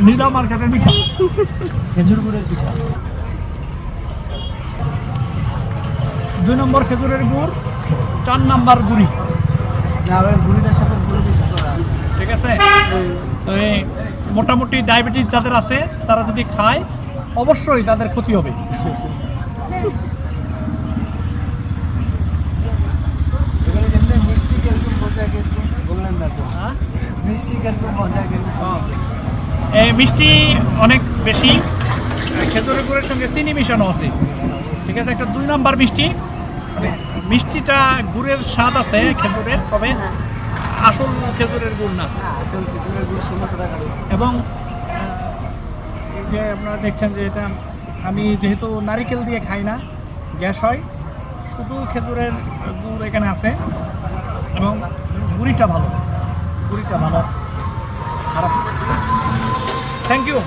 নীলা মার্কেটের পিঠা, খেজুর গুড়ের পিঠা। 2 নম্বর খেজুরের গুড়, 4 নাম্বার গুড়ি। না ওই গুড়িটার সাথে গুড় মিক্স করা আছে। ঠিক আছে, তো এই মোটামুটি ডায়াবেটিস যাদের আছে তারা যদি খায় অবশ্যই তাদের ক্ষতি হবে। এবারে এমনি মিষ্টি কিরকম মজা কিরকম বললেন না তো? মিষ্টি কিরকম মজা কিরকম? এই মিষ্টি অনেক বেশি, খেজুরের গুড়ের সঙ্গে চিনি মিশানো আছে। ঠিক আছে, একটা 2 নাম্বার মিষ্টি, মানে মিষ্টিটা গুড়ের স্বাদ আছে খেজুরের, তবে আসল খেজুরের গুড় না। আসল খেজুরের গুড় 1600 টাকা। এবং এই যে আপনারা দেখছেন যে এটা আমি যেহেতু নারিকেল দিয়ে খাই না, গ্যাস হয়, শুধু খেজুরের গুড় এখানে আছে এবং গুড়িটা ভালো, খারাপ। Thank you.